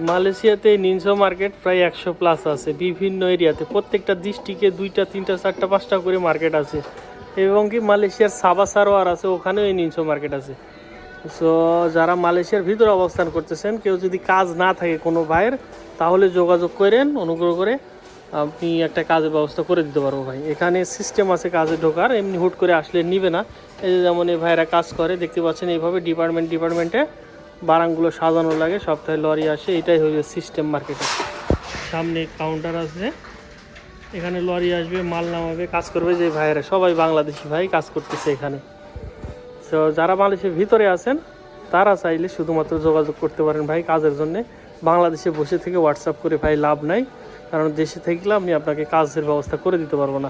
মালয়েশিয়াতে নিনসো মার্কেট প্রায় 100+ আছে বিভিন্ন এরিয়াতে, প্রত্যেকটা ডিস্ট্রিক্টে 2টা 3টা 4টা 5টা করে মার্কেট আছে। এবং কি মালয়েশিয়ার সাবা সারোয়ার আছে, ওখানেও এই নিনসো মার্কেট আছে। সো যারা মালয়েশিয়ার ভিতরে অবস্থান করতেছেন, কেউ যদি কাজ না থাকে কোনো ভাইয়ের, তাহলে যোগাযোগ করেন, অনুগ্রহ করে আপনি একটা কাজের ব্যবস্থা করে দিতে পারবো ভাই। এখানে সিস্টেম আছে কাজে ঢোকার, এমনি হুট করে আসলে নিবে না। এই যে যেমন এই ভাইয়েরা কাজ করে দেখতে পাচ্ছেন, এইভাবে ডিপার্টমেন্টে বারাংগুলো সাজানো লাগে, সপ্তাহে লরি আসে, এটাই হচ্ছে সিস্টেম মার্কেটে। সামনে কাউন্টার আছে, এখানে লরি আসবে, মাল নামাবে, কাজ করবে। যে ভাইয়েরা সবাই বাংলাদেশি ভাই কাজ করতেছে এখানে। তো যারা মালয়েশিয়ার ভিতরে আছেন তারা চাইলে শুধুমাত্র যোগাযোগ করতে পারেন ভাই কাজের জন্যে। বাংলাদেশে বসে থেকে হোয়াটসঅ্যাপ করে ভাই লাভ নাই, কারণ দেশে থাকলে আমি আপনাকে কাজের ব্যবস্থা করে দিতে পারবো না।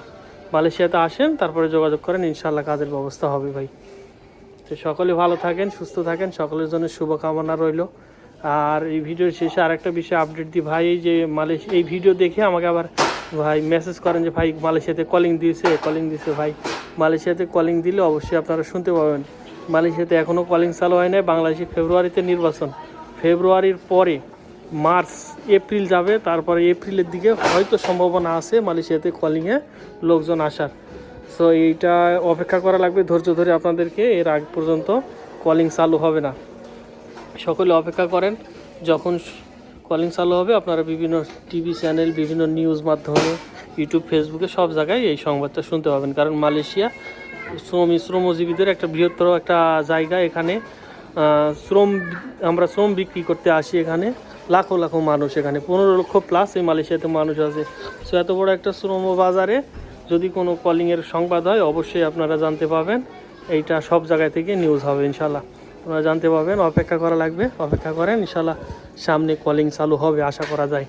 মালয়েশিয়াতে আসেন, তারপরে যোগাযোগ করেন, ইনশাল্লাহ কাজের ব্যবস্থা হবে ভাই। তো সকলে ভালো থাকেন, সুস্থ থাকেন, সকলের জন্য শুভকামনা রইল। আর এই ভিডিওর শেষে আরেকটা বিষয় আপডেট দিই ভাই, এই যে মালয়েশিয়া এই ভিডিও দেখে আমাকে আবার ভাই মেসেজ করেন যে ভাই মালয়েশিয়াতে কলিং দিয়েছে ভাই। মালয়েশিয়াতে কলিং দিলে অবশ্যই আপনারা শুনতে পাবেন। মালয়েশিয়াতে এখনও কলিং চালু হয় নাই। বাংলাদেশে ফেব্রুয়ারিতে নির্বাচন, ফেব্রুয়ারির পরে মার্চ এপ্রিল যাবে, তারপরে এপ্রিলের দিকে হয়তো সম্ভাবনা আছে মালয়েশিয়াতে কলিংয়ে লোকজন আসার। সো এইটা অপেক্ষা করা লাগবে ধৈর্য ধরে আপনাদেরকে, এর আগ পর্যন্ত কলিং চালু হবে না। সকলে অপেক্ষা করেন, যখন কলিং চালু হবে আপনারা বিভিন্ন টিভি চ্যানেল, বিভিন্ন নিউজ মাধ্যমে, ইউটিউব, ফেসবুকে সব জায়গায় এই সংবাদটা শুনতে পাবেন। কারণ মালয়েশিয়া শ্রমজীবীদের একটা বৃহত্তর একটা জায়গা। এখানে আমরা শ্রম বিক্রি করতে আসি, এখানে লাখো লাখো মানুষ, এখানে 15 লক্ষ+ এই মালয়েশিয়াতে মানুষ আছে। সো এত বড় একটা শ্রম বাজারে যদি কোনো কলিংয়ের সংবাদ হয়, অবশ্যই আপনারা জানতে পাবেন। এইটা সব জায়গায় থেকে নিউজ হবে ইনশাল্লাহ, আপনারা জানতে পাবেন। অপেক্ষা করা লাগবে, অপেক্ষা করেন, ইনশাল্লাহ সামনে কলিং চালু হবে আশা করা যায়।